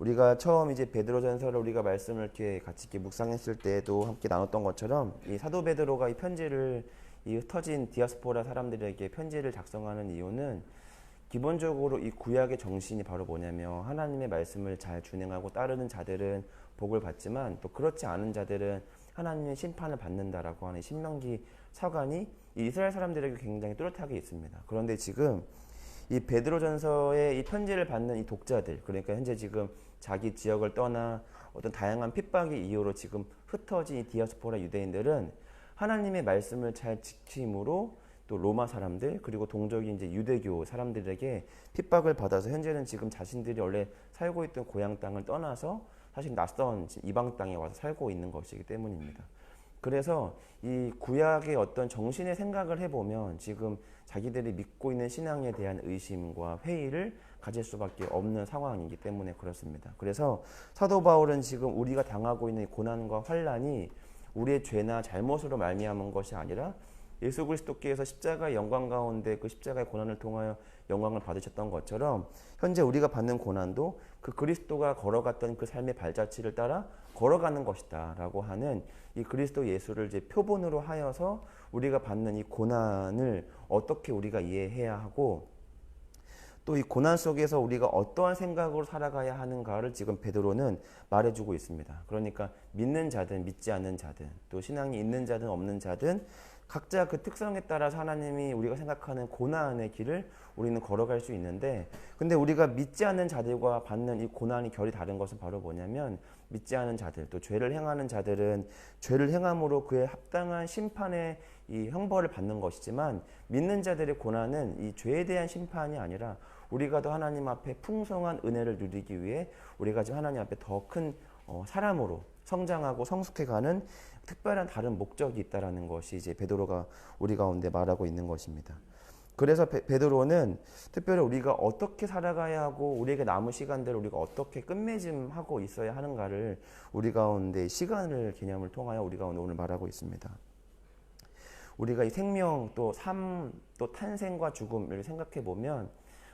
우리가 처음 이제 베드로전서를 우리가 말씀을 이렇게 같이 이렇게 묵상했을 때도 함께 나눴던 것처럼 이 사도 베드로가 이 편지를 이 흩어진 디아스포라 사람들에게 편지를 작성하는 이유는 기본적으로 이 구약의 정신이 바로 뭐냐면 하나님의 말씀을 잘 준행하고 따르는 자들은 복을 받지만 또 그렇지 않은 자들은 하나님의 심판을 받는다라고 하는 신명기 서간이 이 이스라엘 사람들에게 굉장히 뚜렷하게 있습니다. 그런데 지금 이 베드로전서의 이 편지를 받는 이 독자들, 그러니까 현재 지금 자기 지역을 떠나 어떤 다양한 핍박의 이유로 지금 흩어진 이 디아스포라 유대인들은 하나님의 말씀을 잘 지킴으로 또 로마 사람들 그리고 동족인 이제 유대교 사람들에게 핍박을 받아서 현재는 지금 자신들이 원래 살고 있던 고향 땅을 떠나서 사실 낯선 이방 땅에 와서 살고 있는 것이기 때문입니다. 그래서 이 구약의 어떤 정신의 생각을 해보면 지금 자기들이 믿고 있는 신앙에 대한 의심과 회의를 가질 수밖에 없는 상황이기 때문에 그렇습니다. 그래서 사도 바울은 지금 우리가 당하고 있는 고난과 환난이 우리의 죄나 잘못으로 말미암은 것이 아니라 예수 그리스도께서 십자가의 영광 가운데 그 십자가의 고난을 통하여 영광을 받으셨던 것처럼 현재 우리가 받는 고난도 그 그리스도가 걸어갔던 그 삶의 발자취를 따라 걸어가는 것이다 라고 하는 이 그리스도 예수를 이제 표본으로 하여서 우리가 받는 이 고난을 어떻게 우리가 이해해야 하고 또 이 고난 속에서 우리가 어떠한 생각으로 살아가야 하는가를 지금 베드로는 말해주고 있습니다. 그러니까 믿는 자든 믿지 않는 자든 또 신앙이 있는 자든 없는 자든 각자 그 특성에 따라서 하나님이 우리가 생각하는 고난의 길을 우리는 걸어갈 수 있는데 근데 우리가 믿지 않는 자들과 받는 이 고난이 결이 다른 것은 바로 뭐냐면 믿지 않은 자들 또 죄를 행하는 자들은 죄를 행함으로 그에 합당한 심판의 이 형벌을 받는 것이지만 믿는 자들의 고난은 이 죄에 대한 심판이 아니라 우리가 더 하나님 앞에 풍성한 은혜를 누리기 위해 우리가 지금 하나님 앞에 더 큰 사람으로 성장하고 성숙해가는 특별한 다른 목적이 있다라는 것이 이제 베드로가 우리 가운데 말하고 있는 것입니다. 그래서 베드로는 특별히 우리가 어떻게 살아가야 하고 우리에게 남은 시간들을 우리가 어떻게 끝맺음하고 있어야 하는가를 우리 가운데 시간을 개념을 통하여 우리 가운데 오늘 말하고 있습니다. 우리가 이 생명 또 삶 또 탄생과 죽음을 생각해 보면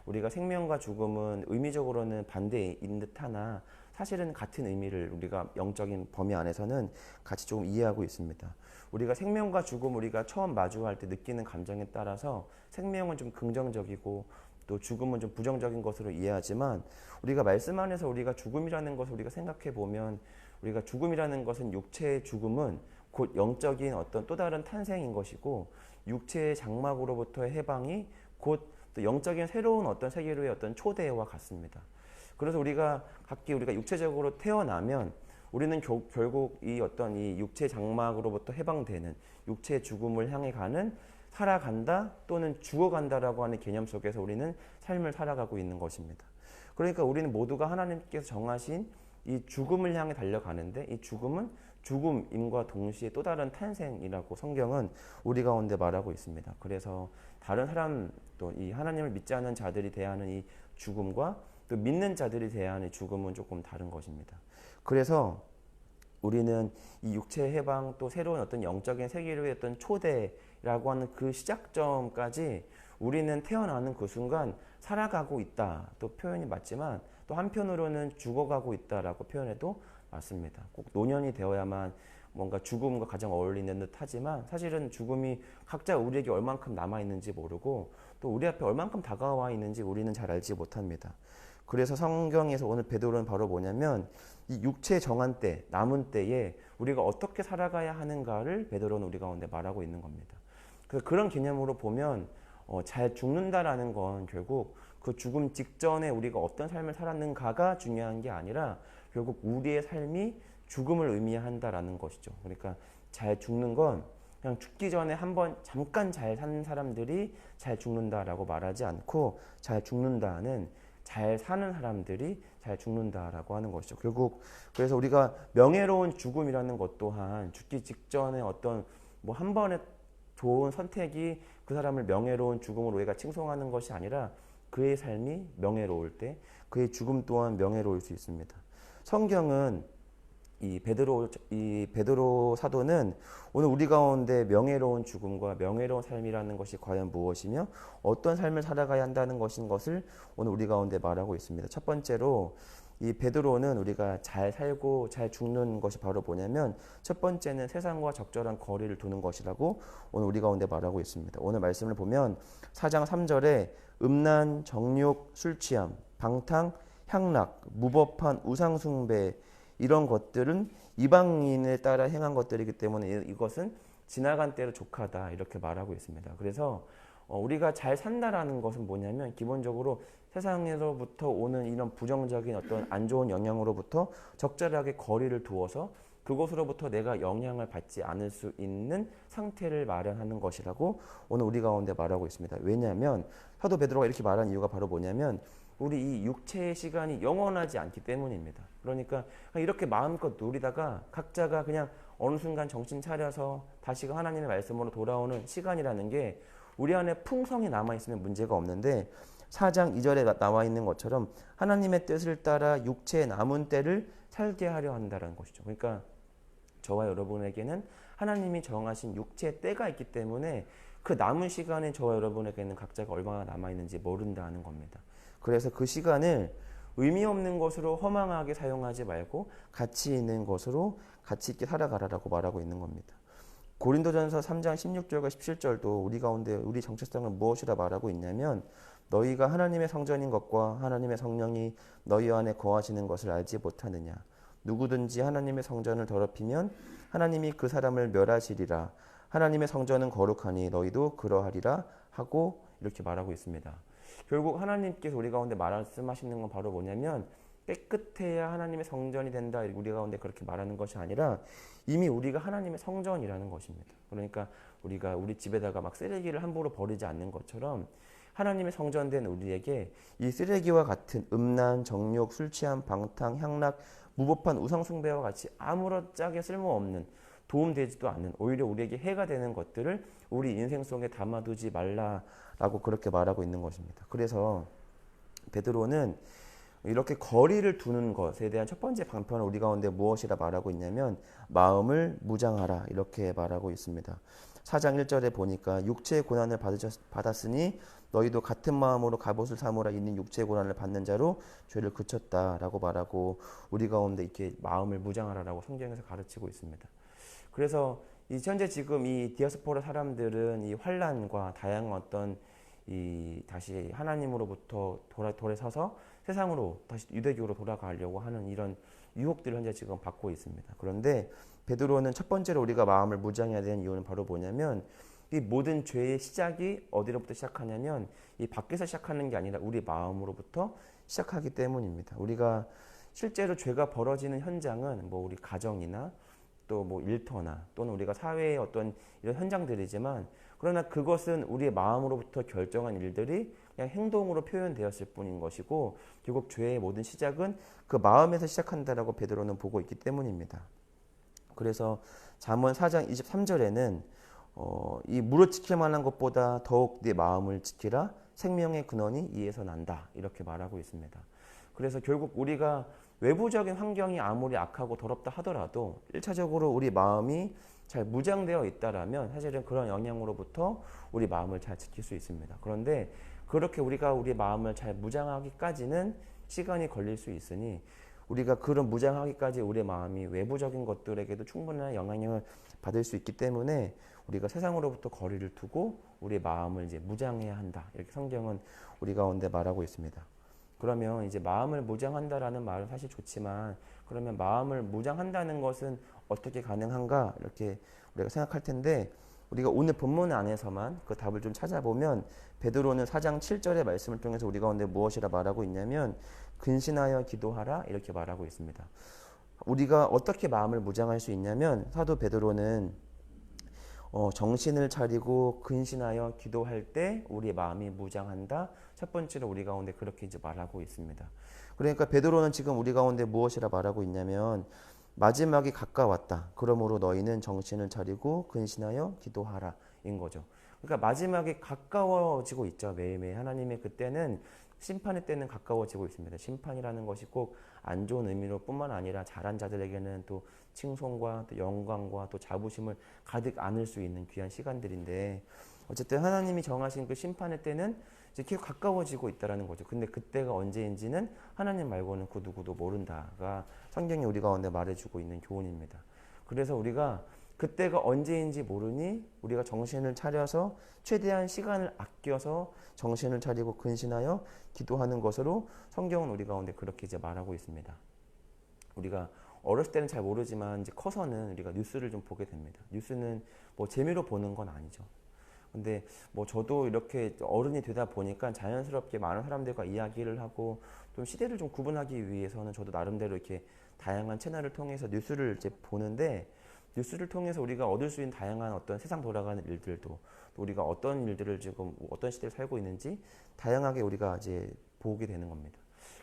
우리가 생명과 죽음은 의미적으로는 반대인 듯하나 사실은 같은 의미를 우리가 영적인 범위 안에서는 같이 조금 이해하고 있습니다. 우리가 생명과 죽음 우리가 처음 마주할 때 느끼는 감정에 따라서 생명은 좀 긍정적이고 또 죽음은 좀 부정적인 것으로 이해하지만 우리가 말씀 안에서 우리가 죽음이라는 것을 우리가 생각해 보면 우리가 죽음이라는 것은 육체의 죽음은 곧 영적인 어떤 또 다른 탄생인 것이고 육체의 장막으로부터의 해방이 곧 또 영적인 새로운 어떤 세계로의 어떤 초대와 같습니다. 그래서 우리가 각기 우리가 육체적으로 태어나면 우리는 결국 이 어떤 이 육체 장막으로부터 해방되는 육체의 죽음을 향해 가는 살아간다 또는 죽어간다라고 하는 개념 속에서 우리는 삶을 살아가고 있는 것입니다. 그러니까 우리는 모두가 하나님께서 정하신 이 죽음을 향해 달려가는데 이 죽음은 죽음임과 동시에 또 다른 탄생이라고 성경은 우리 가운데 말하고 있습니다. 그래서 다른 사람 또 이 하나님을 믿지 않는 자들이 대하는 이 죽음과 또 믿는 자들이 대하는 죽음은 조금 다른 것입니다. 그래서 우리는 이 육체의 해방 또 새로운 어떤 영적인 세계로의 어떤 초대라고 하는 그 시작점까지 우리는 태어나는 그 순간 살아가고 있다. 또 표현이 맞지만 또 한편으로는 죽어가고 있다라고 표현해도 맞습니다. 꼭 노년이 되어야만 뭔가 죽음과 가장 어울리는 듯 하지만 사실은 죽음이 각자 우리에게 얼만큼 남아있는지 모르고 또 우리 앞에 얼만큼 다가와 있는지 우리는 잘 알지 못합니다. 그래서 성경에서 오늘 베드로는 바로 뭐냐면 이 육체 정한 때, 남은 때에 우리가 어떻게 살아가야 하는가를 베드로는 우리 가운데 말하고 있는 겁니다. 그래서 그런 개념으로 보면 잘 죽는다라는 건 결국 그 죽음 직전에 우리가 어떤 삶을 살았는가가 중요한 게 아니라 결국 우리의 삶이 죽음을 의미한다라는 것이죠. 그러니까 잘 죽는 건 그냥 죽기 전에 한번 잠깐 잘 사는 사람들이 잘 죽는다라고 말하지 않고 잘 죽는다는 잘 사는 사람들이 잘 죽는다라고 하는 것이죠. 결국 그래서 우리가 명예로운 죽음이라는 것 또한 죽기 직전에 어떤 뭐 한 번의 좋은 선택이 그 사람을 명예로운 죽음으로 우리가 칭송하는 것이 아니라 그의 삶이 명예로울 때 그의 죽음 또한 명예로울 수 있습니다. 성경은 이 베드로 사도는 오늘 우리 가운데 명예로운 죽음과 명예로운 삶이라는 것이 과연 무엇이며 어떤 삶을 살아가야 한다는 것인 것을 오늘 우리 가운데 말하고 있습니다. 첫 번째로 이 베드로는 우리가 잘 살고 잘 죽는 것이 바로 뭐냐면 첫 번째는 세상과 적절한 거리를 두는 것이라고 오늘 우리 가운데 말하고 있습니다. 오늘 말씀을 보면 4장 3절에 음란, 정욕, 술 취함, 방탕, 향락, 무법한 우상 숭배 이런 것들은 이방인을 따라 행한 것들이기 때문에 이것은 지나간 때로 족하다 이렇게 말하고 있습니다. 그래서 우리가 잘 산다라는 것은 뭐냐면 기본적으로 세상에서부터 오는 이런 부정적인 어떤 안 좋은 영향으로부터 적절하게 거리를 두어서 그것으로부터 내가 영향을 받지 않을 수 있는 상태를 마련하는 것이라고 오늘 우리 가운데 말하고 있습니다. 왜냐하면 사도 베드로가 이렇게 말한 이유가 바로 뭐냐면 우리 이 육체의 시간이 영원하지 않기 때문입니다. 그러니까 이렇게 마음껏 누리다가 각자가 그냥 어느 순간 정신 차려서 다시금 하나님의 말씀으로 돌아오는 시간이라는 게 우리 안에 풍성이 남아있으면 문제가 없는데 4장 2절에 나와 있는 것처럼 하나님의 뜻을 따라 육체의 남은 때를 살게 하려 한다는 것이죠. 그러니까 저와 여러분에게는 하나님이 정하신 육체의 때가 있기 때문에 그 남은 시간에 저와 여러분에게는 각자가 얼마나 남아있는지 모른다는 겁니다. 그래서 그 시간을 의미 없는 것으로 허망하게 사용하지 말고 가치 있는 것으로 가치 있게 살아가라라고 말하고 있는 겁니다. 고린도전서 3장 16절과 17절도 우리 가운데 우리 정체성을 무엇이라 말하고 있냐면 너희가 하나님의 성전인 것과 하나님의 성령이 너희 안에 거하시는 것을 알지 못하느냐. 누구든지 하나님의 성전을 더럽히면 하나님이 그 사람을 멸하시리라. 하나님의 성전은 거룩하니 너희도 그러하리라 하고 이렇게 말하고 있습니다. 결국 하나님께서 우리 가운데 말씀하시는 건 바로 뭐냐면 깨끗해야 하나님의 성전이 된다. 우리 가운데 그렇게 말하는 것이 아니라 이미 우리가 하나님의 성전이라는 것입니다. 그러니까 우리가 우리 집에다가 막 쓰레기를 함부로 버리지 않는 것처럼 하나님의 성전된 우리에게 이 쓰레기와 같은 음란, 정욕, 술 취함, 방탕, 향락, 무법한 우상 숭배와 같이 아무렇지게 쓸모없는 도움되지도 않는 오히려 우리에게 해가 되는 것들을 우리 인생 속에 담아두지 말라라고 그렇게 말하고 있는 것입니다. 그래서 베드로는 이렇게 거리를 두는 것에 대한 첫 번째 방편을 우리 가운데 무엇이라 말하고 있냐면 마음을 무장하라 이렇게 말하고 있습니다. 4장 1절에 보니까 육체의 고난을 받았으니 너희도 같은 마음으로 갑옷을 삼으라. 이는 육체의 고난을 받는 자로 죄를 그쳤다라고 말하고 우리 가운데 이렇게 마음을 무장하라라고 성경에서 가르치고 있습니다. 그래서 이 현재 지금 이 디아스포라 사람들은 이 환난과 다양한 어떤 이 다시 하나님으로부터 돌아서서 세상으로 다시 유대교로 돌아가려고 하는 이런 유혹들을 현재 지금 받고 있습니다. 그런데 베드로는 첫 번째로 우리가 마음을 무장해야 되는 이유는 바로 뭐냐면 이 모든 죄의 시작이 어디로부터 시작하냐면 이 밖에서 시작하는 게 아니라 우리 마음으로부터 시작하기 때문입니다. 우리가 실제로 죄가 벌어지는 현장은 뭐 우리 가정이나 또 뭐 일터나 또는 우리가 사회의 어떤 이런 현장들이지만 그러나 그것은 우리의 마음으로부터 결정한 일들이 그냥 행동으로 표현되었을 뿐인 것이고 결국 죄의 모든 시작은 그 마음에서 시작한다라고 베드로는 보고 있기 때문입니다. 그래서 잠언 4장 23절에는 이 무릇 지킬 만한 것보다 더욱 네 마음을 지키라. 생명의 근원이 이에서 난다. 이렇게 말하고 있습니다. 그래서 결국 우리가 외부적인 환경이 아무리 악하고 더럽다 하더라도 1차적으로 우리 마음이 잘 무장되어 있다라면 사실은 그런 영향으로부터 우리 마음을 잘 지킬 수 있습니다. 그런데 그렇게 우리가 우리 마음을 잘 무장하기까지는 시간이 걸릴 수 있으니 우리가 그런 무장하기까지 우리 마음이 외부적인 것들에게도 충분한 영향을 받을 수 있기 때문에 우리가 세상으로부터 거리를 두고 우리 마음을 이제 무장해야 한다. 이렇게 성경은 우리 가운데 말하고 있습니다. 그러면 이제 마음을 무장한다라는 말은 사실 좋지만 그러면 마음을 무장한다는 것은 어떻게 가능한가 이렇게 우리가 생각할 텐데 우리가 오늘 본문 안에서만 그 답을 좀 찾아보면 베드로는 4장 7절의 말씀을 통해서 우리 가운데 무엇이라 말하고 있냐면 근신하여 기도하라 이렇게 말하고 있습니다. 우리가 어떻게 마음을 무장할 수 있냐면 사도 베드로는 정신을 차리고 근신하여 기도할 때 우리 마음이 무장한다. 첫 번째로 우리 가운데 그렇게 이제 말하고 있습니다. 그러니까 베드로는 지금 우리 가운데 무엇이라 말하고 있냐면 마지막이 가까웠다. 그러므로 너희는 정신을 차리고 근신하여 기도하라 인 거죠. 그러니까 마지막이 가까워지고 있죠. 매일매일 하나님의 그때는 심판의 때는 가까워지고 있습니다. 심판이라는 것이 꼭 안 좋은 의미로 뿐만 아니라 잘한 자들에게는 또 칭송과 또 영광과 또 자부심을 가득 안을 수 있는 귀한 시간들인데 어쨌든 하나님이 정하신 그 심판의 때는 이제 계속 가까워지고 있다라는 거죠. 근데 그때가 언제인지는 하나님 말고는 그 누구도 모른다가 성경이 우리 가운데 말해주고 있는 교훈입니다. 그래서 우리가 그때가 언제인지 모르니 우리가 정신을 차려서 최대한 시간을 아껴서 정신을 차리고 근신하여 기도하는 것으로 성경은 우리 가운데 그렇게 이제 말하고 있습니다. 우리가 어렸을 때는 잘 모르지만 이제 커서는 우리가 뉴스를 좀 보게 됩니다. 뉴스는 뭐 재미로 보는 건 아니죠. 근데 뭐 저도 이렇게 어른이 되다 보니까 자연스럽게 많은 사람들과 이야기를 하고 좀 시대를 좀 구분하기 위해서는 저도 나름대로 이렇게 다양한 채널을 통해서 뉴스를 이제 보는데, 뉴스를 통해서 우리가 얻을 수 있는 다양한 어떤 세상 돌아가는 일들도, 또 우리가 어떤 일들을 지금 어떤 시대에 살고 있는지 다양하게 우리가 이제 보게 되는 겁니다.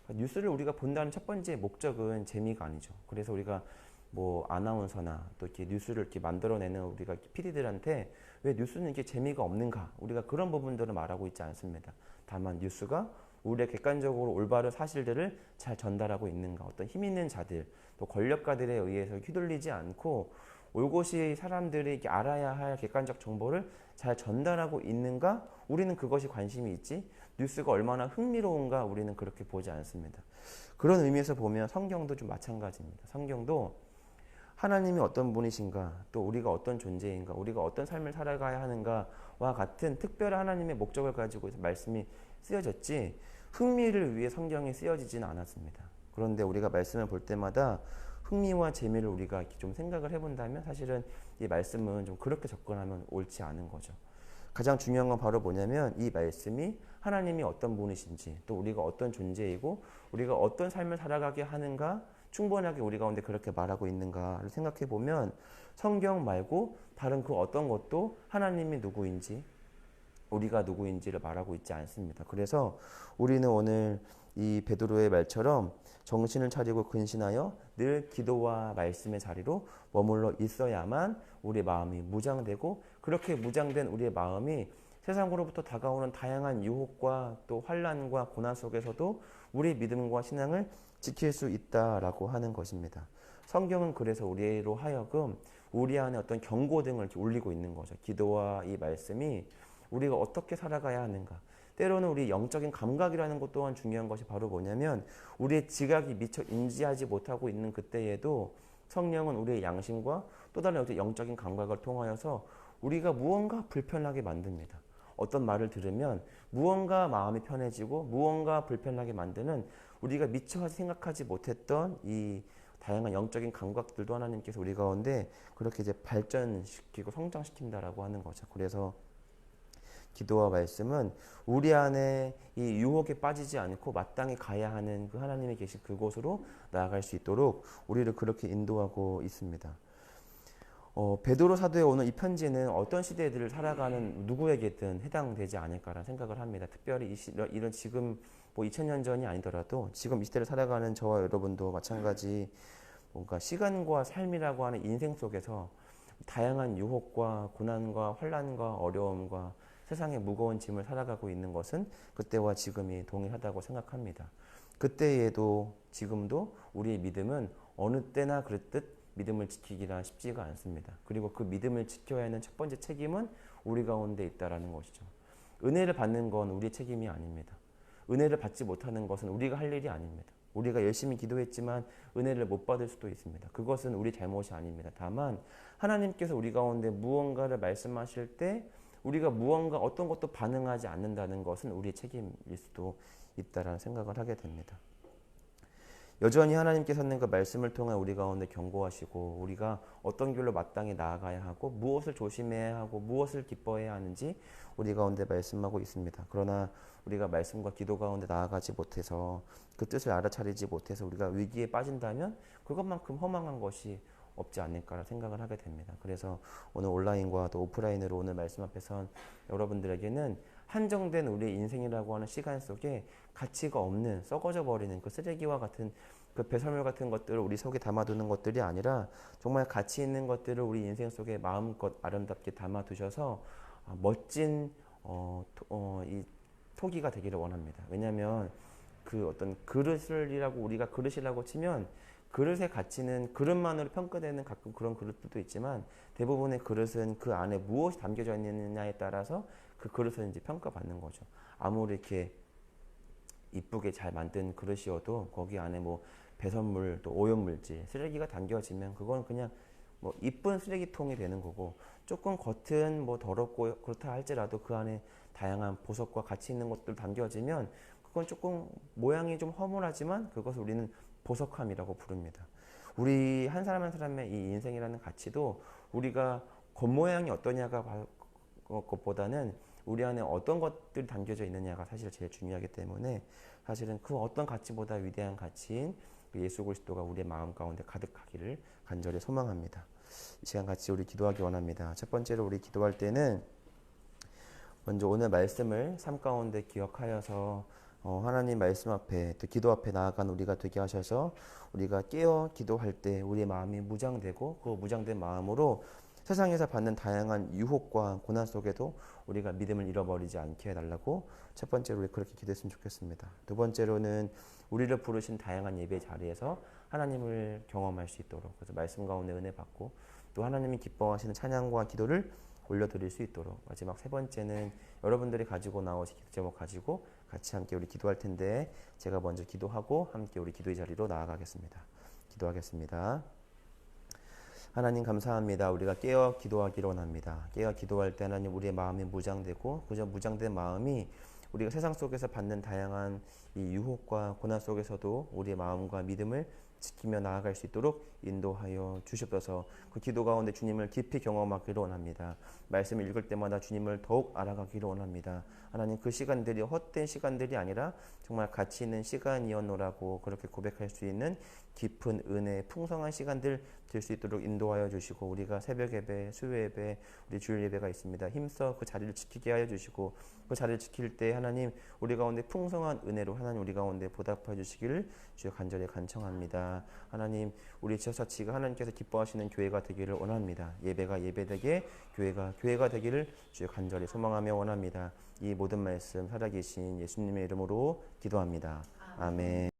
뉴스를 우리가 본다는 첫 번째 목적은 재미가 아니죠. 그래서 우리가 뭐 아나운서나 또 이렇게 뉴스를 이렇게 만들어내는 우리가 PD들한테 왜 뉴스는 이렇게 재미가 없는가, 우리가 그런 부분들을 말하고 있지 않습니다. 다만 뉴스가 우리의 객관적으로 올바른 사실들을 잘 전달하고 있는가, 어떤 힘 있는 자들 또 권력가들에 의해서 휘둘리지 않고 올곧이 사람들이 알아야 할 객관적 정보를 잘 전달하고 있는가, 우리는 그것이 관심이 있지 뉴스가 얼마나 흥미로운가 우리는 그렇게 보지 않습니다. 그런 의미에서 보면 성경도 좀 마찬가지입니다. 성경도 하나님이 어떤 분이신가, 또 우리가 어떤 존재인가, 우리가 어떤 삶을 살아가야 하는가와 같은 특별한 하나님의 목적을 가지고 말씀이 쓰여졌지 흥미를 위해 성경이 쓰여지지는 않았습니다. 그런데 우리가 말씀을 볼 때마다 흥미와 재미를 우리가 이렇게 좀 생각을 해본다면 사실은 이 말씀은 좀 그렇게 접근하면 옳지 않은 거죠. 가장 중요한 건 바로 뭐냐면 이 말씀이 하나님이 어떤 분이신지, 또 우리가 어떤 존재이고 우리가 어떤 삶을 살아가게 하는가, 충분하게 우리 가운데 그렇게 말하고 있는가를 생각해 보면 성경 말고 다른 그 어떤 것도 하나님이 누구인지 우리가 누구인지를 말하고 있지 않습니다. 그래서 우리는 오늘 이 베드로의 말처럼 정신을 차리고 근신하여 늘 기도와 말씀의 자리로 머물러 있어야만 우리의 마음이 무장되고, 그렇게 무장된 우리의 마음이 세상으로부터 다가오는 다양한 유혹과 또 환난과 고난 속에서도 우리의 믿음과 신앙을 지킬 수 있다라고 하는 것입니다. 성경은 그래서 우리로 하여금 우리 안에 어떤 경고등을 이렇게 울리고 있는 거죠. 기도와 이 말씀이 우리가 어떻게 살아가야 하는가. 때로는 우리 영적인 감각이라는 것 또한 중요한 것이 바로 뭐냐면 우리의 지각이 미처 인지하지 못하고 있는 그때에도 성령은 우리의 양심과 또 다른 영적인 감각을 통하여서 우리가 무언가 불편하게 만듭니다. 어떤 말을 들으면 무언가 마음이 편해지고 무언가 불편하게 만드는 우리가 미처 생각하지 못했던 이 다양한 영적인 감각들도 하나님께서 우리 가운데 그렇게 이제 발전시키고 성장시킨다라고 하는 거죠. 그래서 기도와 말씀은 우리 안에 이 유혹에 빠지지 않고 마땅히 가야 하는 그 하나님이 계신 그곳으로 나아갈 수 있도록 우리를 그렇게 인도하고 있습니다. 베드로 사도에 오는 이 편지는 어떤 시대들을 살아가는 누구에게든 해당되지 않을까라는 생각을 합니다. 특별히 이런 지금 뭐 2000년 전이 아니더라도 지금 이 시대를 살아가는 저와 여러분도 마찬가지 뭔가 시간과 삶이라고 하는 인생 속에서 다양한 유혹과 고난과 환난과 어려움과 세상의 무거운 짐을 살아가고 있는 것은 그때와 지금이 동일하다고 생각합니다. 그때에도 지금도 우리의 믿음은 어느 때나 그랬듯 믿음을 지키기란 쉽지가 않습니다. 그리고 그 믿음을 지켜야 하는 첫 번째 책임은 우리 가운데 있다라는 것이죠. 은혜를 받는 건 우리의 책임이 아닙니다. 은혜를 받지 못하는 것은 우리가 할 일이 아닙니다. 우리가 열심히 기도했지만 은혜를 못 받을 수도 있습니다. 그것은 우리 잘못이 아닙니다. 다만 하나님께서 우리 가운데 무언가를 말씀하실 때 우리가 무언가 어떤 것도 반응하지 않는다는 것은 우리의 책임일 수도 있다라는 생각을 하게 됩니다. 여전히 하나님께서는 그 말씀을 통해 우리 가운데 경고하시고 우리가 어떤 길로 마땅히 나아가야 하고 무엇을 조심해야 하고 무엇을 기뻐해야 하는지 우리 가운데 말씀하고 있습니다. 그러나 우리가 말씀과 기도 가운데 나아가지 못해서 그 뜻을 알아차리지 못해서 우리가 위기에 빠진다면 그것만큼 허망한 것이 없지 않을까라 생각을 하게 됩니다. 그래서 오늘 온라인과 또 오프라인으로 오늘 말씀 앞에선 여러분들에게는 한정된 우리의 인생이라고 하는 시간 속에 가치가 없는 썩어져 버리는 그 쓰레기와 같은 그 배설물 같은 것들을 우리 속에 담아두는 것들이 아니라 정말 가치 있는 것들을 우리 인생 속에 마음껏 아름답게 담아두셔서 멋진 이 토기가 되기를 원합니다. 왜냐하면 그 어떤 그릇이라고 우리가 그릇이라고 치면 그릇의 가치는 그릇만으로 평가되는 가끔 그런 그릇들도 있지만 대부분의 그릇은 그 안에 무엇이 담겨져 있느냐에 따라서 그 그릇은 이제 평가받는 거죠. 아무리 이렇게 이쁘게 잘 만든 그릇이어도 거기 안에 뭐 배설물 또 오염물질 쓰레기가 담겨지면 그건 그냥 뭐 이쁜 쓰레기통이 되는 거고 조금 겉은 뭐 더럽고 그렇다 할지라도 그 안에 다양한 보석과 가치 있는 것들 담겨지면 그건 조금 모양이 좀 허물하지만 그것을 우리는 보석함이라고 부릅니다. 우리 한 사람 한 사람의 이 인생이라는 가치도 우리가 겉모양이 어떠냐가 것보다는 우리 안에 어떤 것들이 담겨져 있느냐가 사실 제일 중요하기 때문에 사실은 그 어떤 가치보다 위대한 가치인 예수 그리스도가 우리의 마음 가운데 가득하기를 간절히 소망합니다. 이 시간 같이 우리 기도하기 원합니다. 첫 번째로 우리 기도할 때는 먼저 오늘 말씀을 삶 가운데 기억하여서 하나님 말씀 앞에 또 기도 앞에 나아간 우리가 되게 하셔서 우리가 깨어 기도할 때 우리의 마음이 무장되고 그 무장된 마음으로 세상에서 받는 다양한 유혹과 고난 속에도 우리가 믿음을 잃어버리지 않게 해달라고 첫 번째로 우리 그렇게 기도했으면 좋겠습니다. 두 번째로는 우리를 부르신 다양한 예배 자리에서 하나님을 경험할 수 있도록 그래서 말씀 가운데 은혜 받고 또 하나님이 기뻐하시는 찬양과 기도를 올려드릴 수 있도록 마지막 세 번째는 여러분들이 가지고 나오신 기도 제목 가지고 같이 함께 우리 기도할 텐데 제가 먼저 기도하고 함께 우리 기도의 자리로 나아가겠습니다. 기도하겠습니다. 하나님 감사합니다. 우리가 깨어 기도하기를 원합니다. 깨어 기도할 때 하나님 우리의 마음이 무장되고 그저 무장된 마음이 우리가 세상 속에서 받는 다양한 이 유혹과 고난 속에서도 우리의 마음과 믿음을 지키며 나아갈 수 있도록 인도하여 주시옵소서. 그 기도 가운데 주님을 깊이 경험하기를 원합니다. 말씀을 읽을 때마다 주님을 더욱 알아가기를 원합니다. 하나님 그 시간들이 헛된 시간들이 아니라 정말 가치 있는 시간이었노라고 그렇게 고백할 수 있는 깊은 은혜, 풍성한 시간들 될 수 있도록 인도하여 주시고 우리가 새벽 예배, 수요 예배, 우리 주일 예배가 있습니다. 힘써 그 자리를 지키게 하여 주시고 그 자리를 지킬 때 하나님 우리 가운데 풍성한 은혜로 하나님 우리 가운데 보답해 주시기를 주여 간절히 간청합니다. 하나님 우리 지역사치가 하나님께서 기뻐하시는 교회가 되기를 원합니다. 예배가 예배되게 교회가 되기를 주여 간절히 소망하며 원합니다. 이 모든 말씀 살아계신 예수님의 이름으로 기도합니다. 아멘.